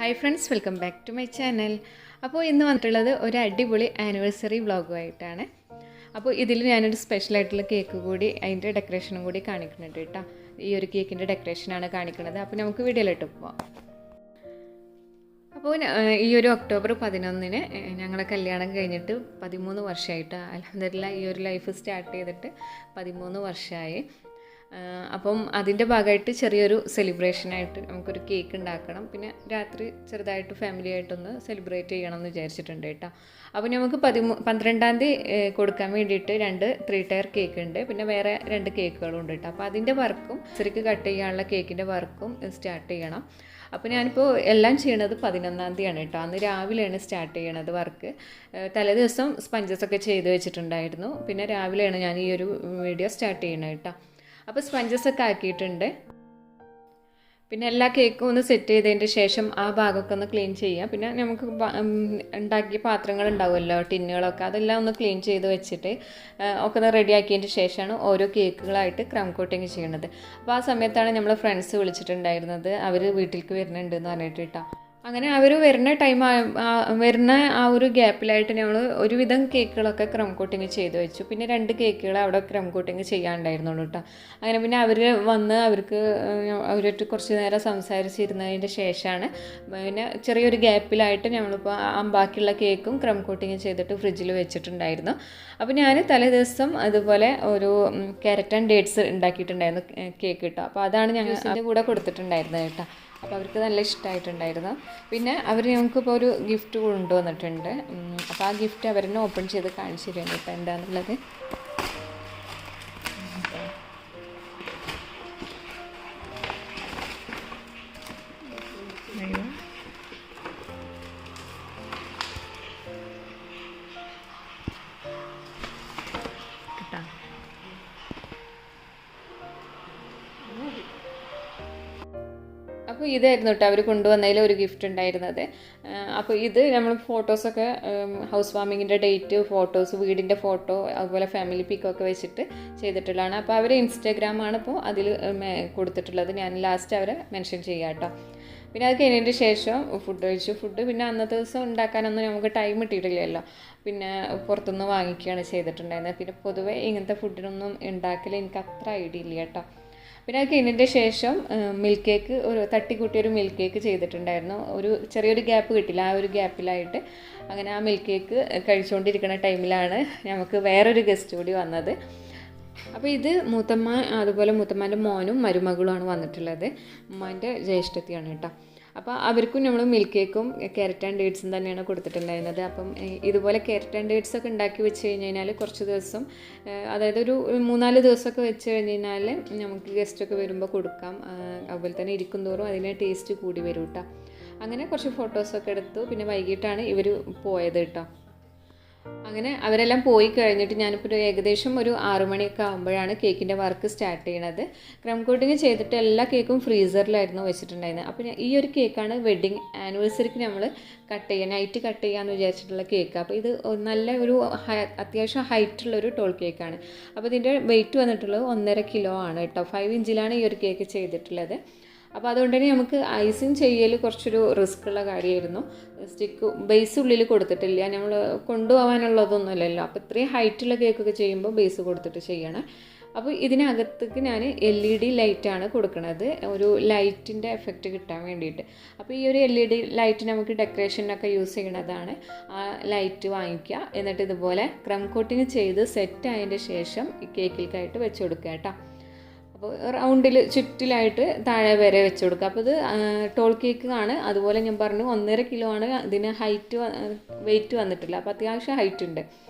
Hi friends, welcome back to my channel. അപ്പോൾ ഇന്ന് വന്നിട്ടുള്ളത് ഒരു അടിപൊളി ആനിവേഴ്സറി വ്ളോഗുമായിട്ടാണ്. അപ്പോൾ ഇതിൽ ഞാനൊരു സ്പെഷ്യലായിട്ടുള്ള കേക്ക് കൂടി അതിൻ്റെ ഡെക്കറേഷനും കൂടി കാണിക്കുന്നുണ്ട് കേട്ടോ. ഈ ഒരു കേക്കിൻ്റെ ഡെക്കറേഷനാണ് കാണിക്കുന്നത്. അപ്പോൾ നമുക്ക് വീഡിയോയിലിട്ട് പോവാം. അപ്പോൾ ഈ ഒരു ഒക്ടോബർ 11 ഞങ്ങളെ കല്യാണം കഴിഞ്ഞിട്ട് 13 വർഷമായിട്ട്, അൽഹംദുലില്ലാഹ് ഈ ഒരു ലൈഫ് സ്റ്റാർട്ട് ചെയ്തിട്ട് 13 വർഷമായി. അപ്പം അതിൻ്റെ ഭാഗമായിട്ട് ചെറിയൊരു സെലിബ്രേഷനായിട്ട് നമുക്കൊരു കേക്ക് ഉണ്ടാക്കണം. പിന്നെ രാത്രി ചെറുതായിട്ട് ഫാമിലിയായിട്ടൊന്ന് സെലിബ്രേറ്റ് ചെയ്യണം എന്ന് വിചാരിച്ചിട്ടുണ്ട് കേട്ടോ. അപ്പോൾ നമുക്ക് 12-ാം തീയതി കൊടുക്കാൻ വേണ്ടിയിട്ട് 2 3 ടയർ കേക്ക് ഉണ്ട്. പിന്നെ വേറെ 2 കേക്കുകളും ഉണ്ട് കേട്ടോ. അപ്പോൾ അതിൻ്റെ വർക്കും ശരിക്ക് കട്ട് ചെയ്യാനുള്ള കേക്കിൻ്റെ വർക്കും സ്റ്റാർട്ട് ചെയ്യണം. അപ്പോൾ ഞാനിപ്പോൾ എല്ലാം ചെയ്യണത് 11-ാം തീയതിയാണ് കേട്ടോ. അന്ന് രാവിലെയാണ് സ്റ്റാർട്ട് ചെയ്യണത് വർക്ക്. തലേ ദിവസം സ്പഞ്ചസൊക്കെ ചെയ്ത് വെച്ചിട്ടുണ്ടായിരുന്നു. പിന്നെ രാവിലെയാണ് ഞാൻ ഈ ഒരു വീഡിയോ സ്റ്റാർട്ട് ചെയ്യണത് കേട്ടോ. അപ്പോൾ സ്പഞ്ചസൊക്കെ ആക്കിയിട്ടുണ്ട്. പിന്നെ എല്ലാ കേക്കും ഒന്ന് സെറ്റ് ചെയ്തതിൻ്റെ ശേഷം ആ ഭാഗമൊക്കെ ഒന്ന് ക്ലീൻ ചെയ്യുക. പിന്നെ നമുക്ക് ഉണ്ടാക്കിയ പാത്രങ്ങൾ ഉണ്ടാവുമല്ലോ, ടിന്നുകളൊക്കെ, അതെല്ലാം ഒന്ന് ക്ലീൻ ചെയ്ത് വെച്ചിട്ട് ഒക്കെ ഒന്ന് റെഡി ആക്കിയതിൻ്റെ ശേഷമാണ് ഓരോ കേക്കുകളായിട്ട് ക്രം കോട്ടിങ് ചെയ്യണത്. അപ്പോൾ ആ സമയത്താണ് നമ്മളെ ഫ്രണ്ട്സ് വിളിച്ചിട്ടുണ്ടായിരുന്നത്. അവർ വീട്ടിലേക്ക് വരുന്നുണ്ടെന്ന് പറഞ്ഞിട്ട് കേട്ടോ. അങ്ങനെ അവർ വരുന്ന ആ ഒരു ഗ്യാപ്പിലായിട്ട് ഞങ്ങൾ ഒരുവിധം കേക്കുകളൊക്കെ ക്രം കോട്ടിങ് ചെയ്ത് വെച്ചു. പിന്നെ 2 കേക്കുകൾ അവിടെ ക്രം കോട്ടിങ് ചെയ്യാനുണ്ടായിരുന്നുള്ളൂ കേട്ടോ. അങ്ങനെ പിന്നെ അവർ വന്ന് അവരായിട്ട് കുറച്ച് നേരം സംസാരിച്ചിരുന്നതിൻ്റെ ശേഷമാണ് പിന്നെ ചെറിയൊരു ഗ്യാപ്പിലായിട്ട് നമ്മളിപ്പോൾ ബാക്കിയുള്ള കേക്കും ക്രം കോട്ടിങ് ചെയ്തിട്ട് ഫ്രിഡ്ജിൽ വെച്ചിട്ടുണ്ടായിരുന്നു. അപ്പോൾ ഞാൻ തലേ ദിവസം അതുപോലെ ഒരു ക്യാരറ്റ് ആൻഡ് ഡേറ്റ്സ് ഉണ്ടാക്കിയിട്ടുണ്ടായിരുന്നു കേക്ക് കേട്ടോ. അപ്പോൾ അതാണ് ഞങ്ങൾ അതിൻ്റെ കൂടെ കൊടുത്തിട്ടുണ്ടായിരുന്നത് കേട്ടോ. അപ്പോൾ അവർക്ക് നല്ല ഇഷ്ടമായിട്ടുണ്ടായിരുന്നു. പിന്നെ അവർ ഞങ്ങൾക്കിപ്പോൾ ഒരു ഗിഫ്റ്റ് കൊണ്ടുവന്നിട്ടുണ്ട്. അപ്പോൾ ആ ഗിഫ്റ്റ് അവരെന്നെ ഓപ്പൺ ചെയ്ത് കാണിച്ചു തരാൻ കേട്ടോ എന്താണെന്നുള്ളത്. അപ്പോൾ ഇതായിരുന്നു കേട്ടോ അവർ കൊണ്ടുവന്നതിൽ ഒരു ഗിഫ്റ്റ് ഉണ്ടായിരുന്നത്. അപ്പോൾ ഇത് നമ്മൾ ഫോട്ടോസൊക്കെ ഹൗസ് വാമിങ്ങിൻ്റെ ഡേറ്റ്, ഫോട്ടോസ്, വീടിൻ്റെ ഫോട്ടോ, അതുപോലെ ഫാമിലി പിക്കൊക്കെ വെച്ചിട്ട് ചെയ്തിട്ടുള്ളതാണ്. അപ്പോൾ അവർ ഇൻസ്റ്റാഗ്രാമാണ് ഇപ്പോൾ അതിൽ കൊടുത്തിട്ടുള്ളത്. ഞാൻ ലാസ്റ്റ് അവരെ മെൻഷൻ ചെയ്യാം കേട്ടോ. പിന്നെ അത് കഴിഞ്ഞതിന് ശേഷം ഫുഡ് കഴിച്ചു. ഫുഡ് പിന്നെ അന്നത്തെ ദിവസം ഉണ്ടാക്കാനൊന്നും നമുക്ക് ടൈം കിട്ടിയിട്ടില്ലല്ലോ. പിന്നെ പുറത്തുനിന്ന് വാങ്ങിക്കുകയാണ് ചെയ്തിട്ടുണ്ടായിരുന്നത്. പിന്നെ പൊതുവേ ഇങ്ങനത്തെ ഫുഡിനൊന്നും ഉണ്ടാക്കൽ എനിക്ക് അത്ര ഐഡിയ ഇല്ല കേട്ടോ. പിന്നെ അത് കഴിഞ്ഞതിൻ്റെ ശേഷം മിൽക്ക് കേക്ക്, ഒരു തട്ടിക്കൂട്ടിയൊരു മിൽക്ക് കേക്ക് ചെയ്തിട്ടുണ്ടായിരുന്നു. ഒരു ചെറിയൊരു ഗ്യാപ്പ് കിട്ടില്ല, ആ ഒരു ഗ്യാപ്പിലായിട്ട് അങ്ങനെ ആ മിൽക്ക് കേക്ക് കഴിച്ചുകൊണ്ടിരിക്കുന്ന ടൈമിലാണ് നമുക്ക് വേറൊരു ഗസ്റ്റ് കൂടി വന്നത്. അപ്പോൾ ഇത് മൂത്തമ്മ, അതുപോലെ മൂത്തമ്മേൻ്റെ മോനും മരുമകളുമാണ് വന്നിട്ടുള്ളത്. ഉമ്മാൻ്റെ ജ്യേഷ്ഠത്തിയാണ് കേട്ടോ. അപ്പോൾ അവർക്കും നമ്മൾ മിൽക്ക് കേക്കും ക്യാരറ്റ് ആൻഡ് ഡേറ്റ്സും തന്നെയാണ് കൊടുത്തിട്ടുണ്ടായിരുന്നത്. അപ്പം ഇതുപോലെ ക്യാരറ്റ് ആൻഡ് ഡേറ്റ്സ് ഒക്കെ ഉണ്ടാക്കി വെച്ച് കഴിഞ്ഞ് കഴിഞ്ഞാൽ കുറച്ച് ദിവസം, അതായത് ഒരു 3-4 ദിവസമൊക്കെ വെച്ച് കഴിഞ്ഞ് കഴിഞ്ഞാൽ നമുക്ക് ഗസ്റ്റൊക്കെ വരുമ്പോൾ കൊടുക്കാം. അതുപോലെ തന്നെ ഇരിക്കും തോറും അതിന് ടേസ്റ്റ് കൂടി വരും കേട്ടോ. അങ്ങനെ കുറച്ച് ഫോട്ടോസൊക്കെ എടുത്തു. പിന്നെ വൈകിട്ടാണ് ഇവർ പോയത് കേട്ടോ. അങ്ങനെ അവരെല്ലാം പോയി കഴിഞ്ഞിട്ട് ഞാനിപ്പോൾ ഏകദേശം ഒരു 6 മണിയൊക്കെ ആകുമ്പോഴാണ് കേക്കിൻ്റെ വർക്ക് സ്റ്റാർട്ട് ചെയ്യണത്. ക്രം കോട്ടിങ് ചെയ്തിട്ട് എല്ലാ കേക്കും ഫ്രീസറിലായിരുന്നു വെച്ചിട്ടുണ്ടായിരുന്നത്. അപ്പോൾ ഈ ഒരു കേക്കാണ് വെഡ്ഡിങ് ആനിവേഴ്സറിക്ക് നമ്മൾ നൈറ്റ് കട്ട് ചെയ്യാമെന്ന് വിചാരിച്ചിട്ടുള്ള കേക്ക്. അപ്പോൾ ഇത് നല്ല ഒരു അത്യാവശ്യം ഹൈറ്റുള്ളൊരു ടോൾ കേക്കാണ്. അപ്പോൾ ഇതിൻ്റെ വെയിറ്റ് വന്നിട്ടുള്ളത് 1.5 കിലോ ആണ് കേട്ടോ. 5 ഇഞ്ചിലാണ് ഈ ഒരു കേക്ക് ചെയ്തിട്ടുള്ളത്. അപ്പോൾ അതുകൊണ്ട് തന്നെ നമുക്ക് ഐസിങ് ചെയ്യൽ കുറച്ചൊരു റിസ്ക് ഉള്ള കാര്യമായിരുന്നു. ബേസ് ഉള്ളിൽ കൊടുത്തിട്ടില്ല, നമ്മൾ കൊണ്ടുപോകാനുള്ളതൊന്നുമല്ലല്ലോ. അപ്പോൾ ഇത്രയും ഹൈറ്റുള്ള കേക്കൊക്കെ ചെയ്യുമ്പോൾ ബേസ് കൊടുത്തിട്ട് ചെയ്യണം. അപ്പോൾ ഇതിനകത്തേക്ക് ഞാൻ LED ലൈറ്റാണ് കൊടുക്കുന്നത്, ഒരു ലൈറ്റിൻ്റെ എഫക്റ്റ് കിട്ടാൻ വേണ്ടിയിട്ട്. അപ്പോൾ ഈ ഒരു LED ലൈറ്റ് നമുക്ക് ഡെക്കറേഷനൊക്കെ യൂസ് ചെയ്യണതാണ്. ആ ലൈറ്റ് വാങ്ങിക്കുക, എന്നിട്ട് ഇതുപോലെ ക്രം കോട്ടിങ് ചെയ്ത് സെറ്റ് ആയതിൻ്റെ ശേഷം ഈ കേക്കിലേക്കായിട്ട് വെച്ച് കൊടുക്കുക കേട്ടോ. അപ്പോൾ റൗണ്ടിൽ ചുറ്റിലായിട്ട് താഴെ വരെ വെച്ച് കൊടുക്കുക. അപ്പോൾ ഇത് ടോൾ കേക്ക് ആണ്. അതുപോലെ ഞാൻ പറഞ്ഞു 1.5 കിലോ ആണ് ഇതിന് വെയിറ്റ് വന്നിട്ടില്ല. അപ്പോൾ അത്യാവശ്യം ഹൈറ്റ് ഉണ്ട്.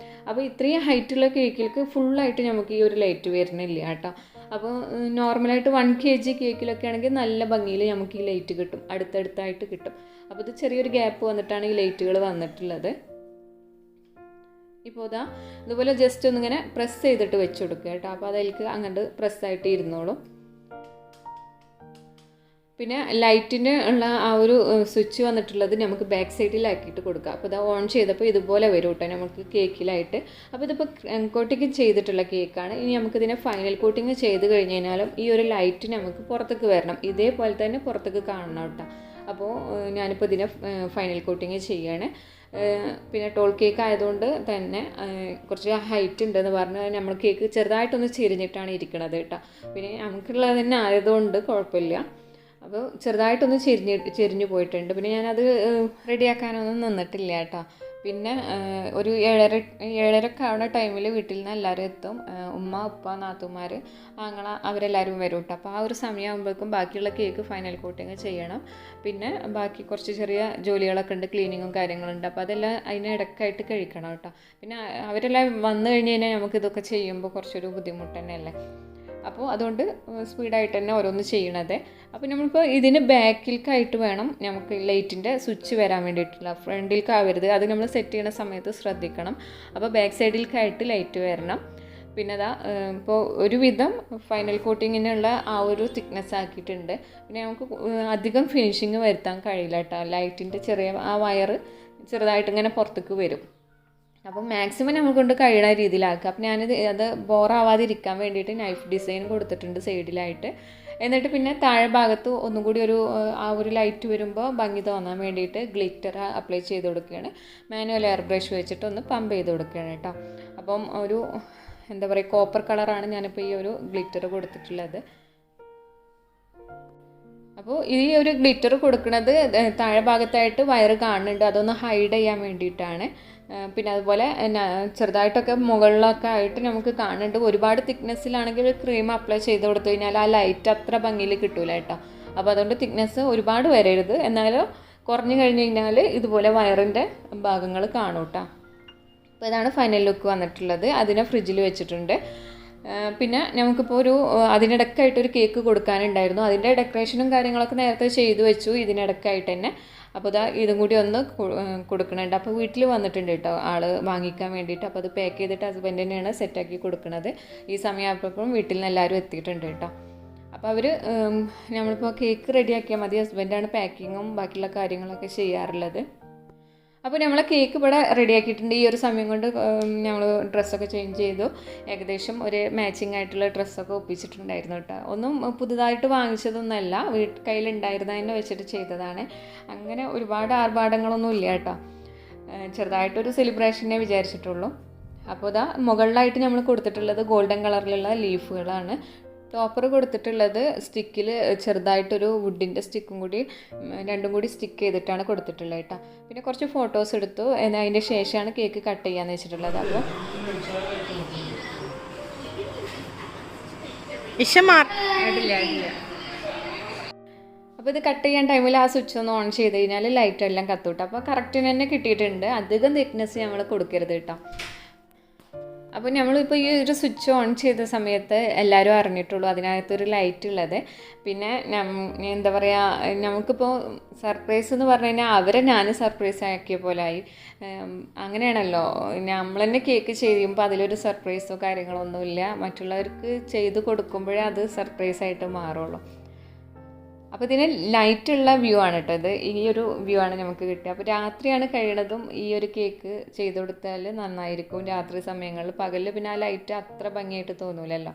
അപ്പോൾ ഇത്രയും ഹൈറ്റുള്ള കേക്കിലേക്ക് ഫുള്ളായിട്ട് നമുക്ക് ഈ ഒരു ലൈറ്റ് വരുന്നില്ല കേട്ടോ. അപ്പോൾ നോർമലായിട്ട് 1 kg കേക്കിലൊക്കെ ആണെങ്കിൽ നല്ല ഭംഗിയിൽ നമുക്ക് ഈ ലൈറ്റ് കിട്ടും, അടുത്തടുത്തായിട്ട് കിട്ടും. അപ്പോൾ ഇത് ചെറിയൊരു ഗ്യാപ്പ് വന്നിട്ടാണ് ഈ ലൈറ്റുകൾ വന്നിട്ടുള്ളത്. ഇപ്പോൾ ഇതുപോലെ ജസ്റ്റ് ഒന്നിങ്ങനെ പ്രസ് ചെയ്തിട്ട് വെച്ച് കൊടുക്കുക കേട്ടോ. അപ്പോൾ അതിലേക്ക് അങ്ങോട്ട് പ്രസ്സായിട്ട് ഇരുന്നോളും. പിന്നെ ലൈറ്റിന് ഉള്ള ആ ഒരു സ്വിച്ച് വന്നിട്ടുള്ളത് നമുക്ക് ബാക്ക് സൈഡിലാക്കിയിട്ട് കൊടുക്കുക. അപ്പോൾ ഇത് ഓൺ ചെയ്തപ്പോൾ ഇതുപോലെ വരും കേട്ടോ നമുക്ക് കേക്കിലായിട്ട്. അപ്പോൾ ഇതിപ്പോൾ കോട്ടിങ് ചെയ്തിട്ടുള്ള കേക്കാണ്. ഇനി നമുക്കിതിനെ ഫൈനൽ കോട്ടിങ് ചെയ്ത് കഴിഞ്ഞ് കഴിഞ്ഞാലും ഈ ഒരു ലൈറ്റ് നമുക്ക് പുറത്തേക്ക് വരണം, ഇതേപോലെ തന്നെ പുറത്തേക്ക് കാണണം കേട്ടോ. അപ്പോൾ ഞാനിപ്പോൾ ഇതിനെ ഫൈനൽ കോട്ടിങ് ചെയ്യാണ്. പിന്നെ ടോൾ കേക്ക് ആയതുകൊണ്ട് തന്നെ കുറച്ച് ഹൈറ്റ് ഉണ്ടെന്ന് പറഞ്ഞ് നമ്മൾ കേക്ക് ചെറുതായിട്ടൊന്ന് ചെരിഞ്ഞിട്ടാണ് ഇരിക്കണത് കേട്ടോ. പിന്നെ നമുക്കുള്ളത് തന്നെ ആയതുകൊണ്ട് കുഴപ്പമില്ല. അപ്പോൾ ചെറുതായിട്ടൊന്ന് ചെരിഞ്ഞു പോയിട്ടുണ്ട്. പിന്നെ ഞാനത് റെഡിയാക്കാനൊന്നും നിന്നിട്ടില്ല കേട്ടോ. പിന്നെ ഒരു 7:30 ആവുന്ന ടൈമിൽ വീട്ടിൽ നിന്ന് എല്ലാവരും എത്തും. ഉമ്മ, ഉപ്പ, നാത്തുമാർ, ആങ്ങള അവരെല്ലാവരും വരും കേട്ടോ. അപ്പോൾ ആ ഒരു സമയമാകുമ്പോഴേക്കും ബാക്കിയുള്ള കേക്ക് ഫൈനൽ കോട്ടിങ് ചെയ്യണം. പിന്നെ ബാക്കി കുറച്ച് ചെറിയ ജോലികളൊക്കെ ഉണ്ട്, ക്ലീനിങ്ങും കാര്യങ്ങളുണ്ട്. അപ്പോൾ അതെല്ലാം അതിനിടയ്ക്കായിട്ട് കഴിക്കണം കേട്ടോ. പിന്നെ അവരെല്ലാം വന്നു കഴിഞ്ഞ് കഴിഞ്ഞാൽ നമുക്കിതൊക്കെ ചെയ്യുമ്പോൾ കുറച്ചൊരു ബുദ്ധിമുട്ട് തന്നെയല്ലേ. അപ്പോൾ അതുകൊണ്ട് സ്പീഡായിട്ട് തന്നെ ഓരോന്ന് ചെയ്യണത്. അപ്പോൾ നമ്മളിപ്പോൾ ഇതിന് ബാക്കിലേക്കായിട്ട് വേണം നമുക്ക് ലൈറ്റിൻ്റെ സ്വിച്ച് വരാൻ വേണ്ടിയിട്ടുള്ള, ഫ്രണ്ടിലേക്കാവരുത്. അത് നമ്മൾ സെറ്റ് ചെയ്യുന്ന സമയത്ത് ശ്രദ്ധിക്കണം. അപ്പോൾ ബാക്ക് സൈഡിലേക്കായിട്ട് ലൈറ്റ് വരണം. പിന്നെ അതാ ഇപ്പോൾ ഒരുവിധം ഫൈനൽ കോട്ടിങ്ങിനുള്ള ആ ഒരു തിക്നെസ് ആക്കിയിട്ടുണ്ട്. പിന്നെ നമുക്ക് അധികം ഫിനിഷിങ് വരുത്താൻ കഴിയില്ല കേട്ടോ. ലൈറ്റിൻ്റെ ചെറിയ ആ വയറ് ചെറുതായിട്ട് ഇങ്ങനെ പുറത്തേക്ക് വരും. അപ്പം മാക്സിമം നമ്മൾ കൊണ്ട് കഴിയുന്ന രീതിയിലാക്കുക. അപ്പം അത് ബോറാവാതിരിക്കാൻ വേണ്ടിയിട്ട് നൈഫ് ഡിസൈൻ കൊടുത്തിട്ടുണ്ട് സൈഡിലായിട്ട്. എന്നിട്ട് പിന്നെ താഴെ ഭാഗത്ത് ഒന്നും കൂടി ആ ഒരു ലൈറ്റ് വരുമ്പോൾ ഭംഗി തോന്നാൻ വേണ്ടിയിട്ട് ഗ്ലിറ്റർ അപ്ലൈ ചെയ്ത് കൊടുക്കുകയാണ്. മാനുവൽ എയർ ബ്രഷ് വെച്ചിട്ട് ഒന്ന് പമ്പ് ചെയ്ത് കൊടുക്കുകയാണ് കേട്ടോ. അപ്പം ഒരു എന്താ പറയുക, കോപ്പർ കളറാണ് ഞാനിപ്പോൾ ഈ ഒരു ഗ്ലിറ്റർ കൊടുത്തിട്ടുള്ളത്. അപ്പോൾ ഈ ഒരു ഗ്ലിറ്റർ കൊടുക്കുന്നത് താഴെ ഭാഗത്തായിട്ട് വയറ് കാണുന്നുണ്ട്, അതൊന്ന് ഹൈഡ് ചെയ്യാൻ വേണ്ടിയിട്ടാണ്. പിന്നെ അതുപോലെ ചെറുതായിട്ടൊക്കെ മുകളിലൊക്കെ ആയിട്ട് നമുക്ക് കാണുന്നുണ്ട്. ഒരുപാട് തിക്നെസ്സിലാണെങ്കിൽ ക്രീം അപ്ലൈ ചെയ്ത് കൊടുത്തു കഴിഞ്ഞാൽ ആ ലൈറ്റ് അത്ര ഭംഗിയിൽ കിട്ടൂല കേട്ടോ. അപ്പോൾ അതുകൊണ്ട് തിക്നെസ് ഒരുപാട് വരരുത്, എന്നാലും കുറഞ്ഞു കഴിഞ്ഞ് കഴിഞ്ഞാൽ ഇതുപോലെ വയറിൻ്റെ ഭാഗങ്ങൾ കാണും കേട്ടോ. അപ്പോൾ ഇതാണ് ഫൈനൽ ലുക്ക് വന്നിട്ടുള്ളത്. അതിനെ ഫ്രിഡ്ജിൽ വെച്ചിട്ടുണ്ട്. പിന്നെ നമുക്കിപ്പോൾ അതിനിടയ്ക്കായിട്ടൊരു കേക്ക് കൊടുക്കാനുണ്ടായിരുന്നു. അതിൻ്റെ ഡെക്കറേഷനും കാര്യങ്ങളൊക്കെ നേരത്തെ ചെയ്തു വെച്ചു ഇതിനിടയ്ക്കായിട്ട് തന്നെ. അപ്പോൾ ഇതും കൂടി ഒന്ന് കൊടുക്കണുണ്ട്. അപ്പോൾ വീട്ടിൽ വന്നിട്ടുണ്ട് കേട്ടോ ആൾ വാങ്ങിക്കാൻ വേണ്ടിയിട്ട്. അപ്പോൾ അത് പാക്ക് ചെയ്തിട്ട് ഹസ്ബൻഡ് തന്നെയാണ് സെറ്റാക്കി കൊടുക്കുന്നത്. ഈ സമയമായപ്പോഴും വീട്ടിൽ നിന്ന് എല്ലാവരും എത്തിയിട്ടുണ്ട് കേട്ടോ. അപ്പോൾ അവർ നമ്മളിപ്പോൾ കേക്ക് റെഡിയാക്കിയാൽ മതി. ഹസ്ബൻഡാണ് പാക്കിങ്ങും ബാക്കിയുള്ള കാര്യങ്ങളൊക്കെ ചെയ്യാറുള്ളത്. അപ്പോൾ നമ്മളെ കേക്ക് ഇവിടെ റെഡിയാക്കിയിട്ടുണ്ട്. ഈ ഒരു സമയം കൊണ്ട് ഞങ്ങൾ ഡ്രസ്സൊക്കെ ചേഞ്ച് ചെയ്തു. ഏകദേശം ഒരു മാച്ചിങ് ആയിട്ടുള്ള ഡ്രസ്സൊക്കെ ഒപ്പിച്ചിട്ടുണ്ടായിരുന്നു കേട്ടോ. ഒന്നും പുതുതായിട്ട് വാങ്ങിച്ചതൊന്നുമല്ല, കയ്യിലുണ്ടായിരുന്നതിനെ വെച്ചിട്ട് ചെയ്തതാണ്. അങ്ങനെ ഒരുപാട് ആർഭാടങ്ങളൊന്നും ഇല്ല കേട്ടോ. ചെറുതായിട്ടൊരു സെലിബ്രേഷനെ വിചാരിച്ചിട്ടുള്ളൂ. അപ്പോൾ മുകളിലായിട്ട് നമ്മൾ കൊടുത്തിട്ടുള്ളത് ഗോൾഡൻ കളറിലുള്ള ലീഫുകളാണ്. ടോപ്പർ കൊടുത്തിട്ടുള്ളത് സ്റ്റിക്കിൽ ചെറുതായിട്ടൊരു വുഡിൻ്റെ സ്റ്റിക്കും കൂടി രണ്ടും കൂടി സ്റ്റിക്ക് ചെയ്തിട്ടാണ് കൊടുത്തിട്ടുള്ളത് കേട്ടോ. പിന്നെ കുറച്ച് ഫോട്ടോസ് എടുത്തു. അതിൻ്റെ ശേഷമാണ് കേക്ക് കട്ട് ചെയ്യാന്ന് വെച്ചിട്ടുള്ളത്. അപ്പോൾ അപ്പോൾ ഇത് കട്ട് ചെയ്യാൻ ടൈമിൽ ആ സ്വിച്ച് ഒന്ന് ഓൺ ചെയ്ത് കഴിഞ്ഞാൽ ലൈറ്റ് എല്ലാം കത്തൂട്ടോ. അപ്പോൾ കറക്റ്റിന് തന്നെ കിട്ടിയിട്ടുണ്ട്. അധികം തിക്നെസ് നമ്മൾ കൊടുക്കരുത് കേട്ടോ. അപ്പോൾ നമ്മളിപ്പോൾ ഈ ഒരു സ്വിച്ച് ഓൺ ചെയ്ത സമയത്ത് എല്ലാവരും അറിഞ്ഞിട്ടുള്ളൂ അതിനകത്തൊരു ലൈറ്റ് ഉള്ളത്. പിന്നെ എന്താ പറയുക, നമുക്കിപ്പോൾ സർപ്രൈസ് എന്ന് പറഞ്ഞു കഴിഞ്ഞാൽ ഞാൻ സർപ്രൈസ് ആക്കിയ പോലായി. അങ്ങനെയാണല്ലോ, നമ്മൾ തന്നെ കേക്ക് ചെയ്യുമ്പോൾ അതിലൊരു സർപ്രൈസോ കാര്യങ്ങളോ ഒന്നുമില്ല. മറ്റുള്ളവർക്ക് ചെയ്ത് കൊടുക്കുമ്പോഴേ അത് സർപ്രൈസായിട്ട് മാറുള്ളൂ. അപ്പോൾ ഇതിന് ലൈറ്റുള്ള വ്യൂ ആണ് കേട്ടോ. ഇത് ഈ ഒരു വ്യൂ ആണ് നമുക്ക് കിട്ടുക. അപ്പോൾ രാത്രിയാണ് കഴിയണതും ഈ ഒരു കേക്ക് ചെയ്ത് കൊടുത്താൽ നന്നായിരിക്കും. രാത്രി സമയങ്ങളിൽ, പകലിൽ പിന്നെ ആ ലൈറ്റ് അത്ര ഭംഗിയായിട്ട് തോന്നൂലല്ലോ.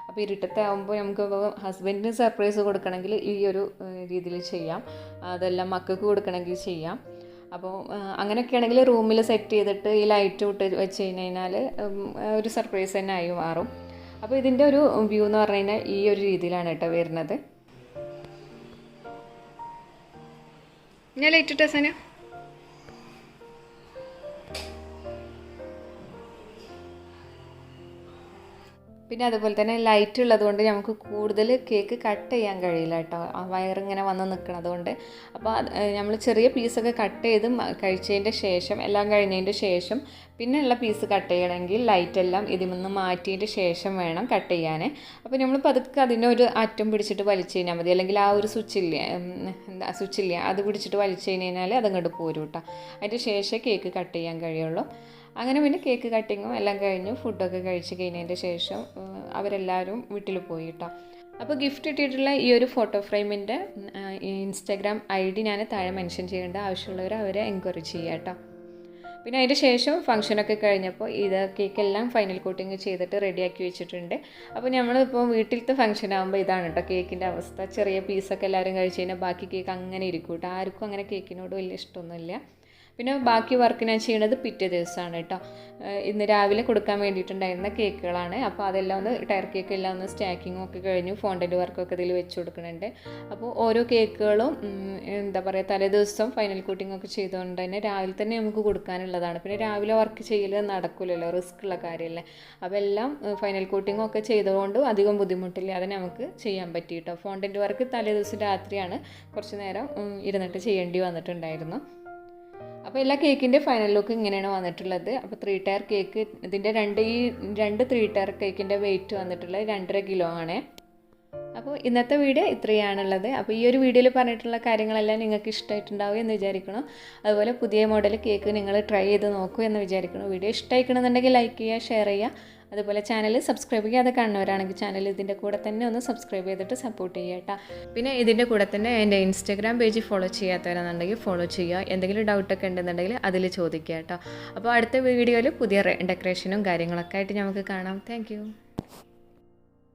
അപ്പോൾ ഇരുട്ടത്തെ ആകുമ്പോൾ നമുക്ക് ഹസ്ബൻഡിന് സർപ്രൈസ് കൊടുക്കണമെങ്കിൽ ഈ ഒരു രീതിയിൽ ചെയ്യാം. അതെല്ലാം മക്കൾക്ക് കൊടുക്കണമെങ്കിൽ ചെയ്യാം. അപ്പോൾ അങ്ങനെയൊക്കെ ആണെങ്കിൽ റൂമിൽ സെറ്റ് ചെയ്തിട്ട് ഈ ലൈറ്റ് വിട്ട് വെച്ച് കഴിഞ്ഞാൽ ഒരു സർപ്രൈസ് തന്നെ ആയി മാറും. അപ്പോൾ ഇതിൻ്റെ ഒരു വ്യൂ എന്ന് പറഞ്ഞു കഴിഞ്ഞാൽ ഈ ഒരു രീതിയിലാണ് കേട്ടോ വരുന്നത്. ഞാൻ ലൈറ്റ് ഇട്ട സന പിന്നെ അതുപോലെ തന്നെ ലൈറ്റ് ഉള്ളത് കൊണ്ട് നമുക്ക് കൂടുതൽ കേക്ക് കട്ട് ചെയ്യാൻ കഴിയില്ല കേട്ടോ. ആ വയറിങ്ങനെ വന്ന് നിൽക്കുന്നത് കൊണ്ട്. അപ്പോൾ നമ്മൾ ചെറിയ പീസൊക്കെ കട്ട് ചെയ്ത് കഴിച്ചതിൻ്റെ ശേഷം, എല്ലാം കഴിഞ്ഞതിൻ്റെ ശേഷം പിന്നെയുള്ള പീസ് കട്ട് ചെയ്യണമെങ്കിൽ ലൈറ്റെല്ലാം ഇതിൽ നിന്ന് മാറ്റിയതിൻ്റെ ശേഷം വേണം കട്ട് ചെയ്യാൻ. അപ്പോൾ നമ്മൾ പതുക്കെ അതിൻ്റെ ഒരു അറ്റം പിടിച്ചിട്ട് വലിച്ചു കഴിഞ്ഞാൽ മതി. അല്ലെങ്കിൽ ആ ഒരു സ്വിച്ചില്ല അത് പിടിച്ചിട്ട് വലിച്ചു കഴിഞ്ഞാൽ അതങ്ങോട്ട് പോരും കേട്ടോ. അതിൻ്റെ ശേഷം കേക്ക് കട്ട് ചെയ്യാൻ കഴിയുള്ളൂ. അങ്ങനെ പിന്നെ കേക്ക് കട്ടിങ്ങും എല്ലാം കഴിഞ്ഞു. ഫുഡൊക്കെ കഴിച്ച് കഴിഞ്ഞതിൻ്റെ ശേഷം അവരെല്ലാവരും വീട്ടിൽ പോയി കേട്ടോ. അപ്പോൾ ഗിഫ്റ്റ് കിട്ടിയിട്ടുള്ള ഈ ഒരു ഫോട്ടോ ഫ്രെയിമിൻ്റെ ഇൻസ്റ്റാഗ്രാം ID ഞാൻ താഴെ മെൻഷൻ ചെയ്യേണ്ട, ആവശ്യമുള്ളവർ അവരെ എൻക്വയറി ചെയ്യാം കേട്ടോ. പിന്നെ അതിൻ്റെ ശേഷം ഫംഗ്ഷനൊക്കെ കഴിഞ്ഞപ്പോൾ ഇത് കേക്കെല്ലാം ഫൈനൽ കോട്ടിങ് ചെയ്തിട്ട് റെഡിയാക്കി വെച്ചിട്ടുണ്ട്. അപ്പോൾ നമ്മളിപ്പോൾ വീട്ടിലത്തെ ഫംഗ്ഷൻ ആകുമ്പോൾ ഇതാണ് കേട്ടോ കേക്കിൻ്റെ അവസ്ഥ. ചെറിയ പീസൊക്കെ എല്ലാവരും കഴിച്ച് കഴിഞ്ഞാൽ ബാക്കി കേക്ക് അങ്ങനെ ഇരിക്കും കേട്ടോ. ആർക്കും അങ്ങനെ കേക്കിനോട് വലിയ ഇഷ്ടമൊന്നുമില്ല. പിന്നെ ബാക്കി വർക്ക് ഞാൻ ചെയ്യുന്നത് പിറ്റേ ദിവസമാണ് കേട്ടോ. ഇന്ന് രാവിലെ കൊടുക്കാൻ വേണ്ടിയിട്ടുണ്ടായിരുന്ന കേക്കുകളാണ്. അപ്പോൾ അതെല്ലാം ഒന്ന് ടയർ കേക്കെല്ലാം ഒന്ന് സ്റ്റാക്കിങ്ങും ഒക്കെ കഴിഞ്ഞു. ഫോണ്ടൻറ്റ് വർക്കൊക്കെ ഇതിൽ വെച്ച് കൊടുക്കുന്നുണ്ട്. അപ്പോൾ ഓരോ കേക്കുകളും എന്താ പറയുക തലേ ദിവസം ഫൈനൽ കോട്ടിംഗ് ഒക്കെ ചെയ്തുകൊണ്ട് തന്നെ രാവിലെ തന്നെ നമുക്ക് കൊടുക്കാനുള്ളതാണ്. പിന്നെ രാവിലെ വർക്ക് ചെയ്യൽ നടക്കില്ലല്ലോ, റിസ്ക് ഉള്ള കാര്യമല്ലേ. അപ്പോൾ എല്ലാം ഫൈനൽ കോട്ടിംഗ് ഒക്കെ ചെയ്തുകൊണ്ട് അധികം ബുദ്ധിമുട്ടില്ലാതെ നമുക്ക് ചെയ്യാൻ പറ്റി കേട്ടോ. ഫോണ്ടൻറ്റ് വർക്ക് തലേ ദിവസം രാത്രിയാണ് കുറച്ച് നേരം ഇരുന്നിട്ട് ചെയ്യേണ്ടി വന്നിട്ടുണ്ടായിരുന്നു. അപ്പോൾ എല്ലാ കേക്കിൻ്റെ ഫൈനൽ ലുക്ക് ഇങ്ങനെയാണ് വന്നിട്ടുള്ളത്. അപ്പോൾ 3 ടയർ കേക്ക് ഇതിൻ്റെ രണ്ട് 3 ടയർ കേക്കിൻ്റെ വെയിറ്റ് വന്നിട്ടുള്ളത് 2.5 കിലോ ആണ്. അപ്പോൾ ഇന്നത്തെ വീഡിയോ ഇത്രയാണുള്ളത്. അപ്പോൾ ഈ ഒരു വീഡിയോയിൽ പറഞ്ഞിട്ടുള്ള കാര്യങ്ങളെല്ലാം നിങ്ങൾക്ക് ഇഷ്ടമായിട്ടുണ്ടാവും എന്ന് വിചാരിക്കണം. അതുപോലെ പുതിയ മോഡൽ കേക്ക് നിങ്ങൾ ട്രൈ ചെയ്ത് നോക്കൂ എന്ന് വിചാരിക്കണം. വീഡിയോ ഇഷ്ടമായിക്കണമെന്നുണ്ടെങ്കിൽ ലൈക്ക് ചെയ്യുക, ഷെയർ ചെയ്യുക. അതുപോലെ ചാനൽ സബ്സ്ക്രൈബ് ചെയ്യാതെ കാണുന്നവരാണെങ്കിൽ ചാനൽ ഇതിൻ്റെ കൂടെ തന്നെ ഒന്ന് സബ്സ്ക്രൈബ് ചെയ്തിട്ട് സപ്പോർട്ട് ചെയ്യുക കേട്ടോ. പിന്നെ ഇതിൻ്റെ കൂടെ തന്നെ എൻ്റെ ഇൻസ്റ്റാഗ്രാം പേജ് ഫോളോ ചെയ്യാത്തവരാണെന്നുണ്ടെങ്കിൽ ഫോളോ ചെയ്യുക. എന്തെങ്കിലും ഡൗട്ടൊക്കെ ഉണ്ടെന്നുണ്ടെങ്കിൽ അതിൽ ചോദിക്കുക കേട്ടോ. അപ്പോൾ അടുത്ത വീഡിയോയിൽ പുതിയ ഡെക്കറേഷനും കാര്യങ്ങളൊക്കെ ആയിട്ട് നമുക്ക് കാണാം. താങ്ക്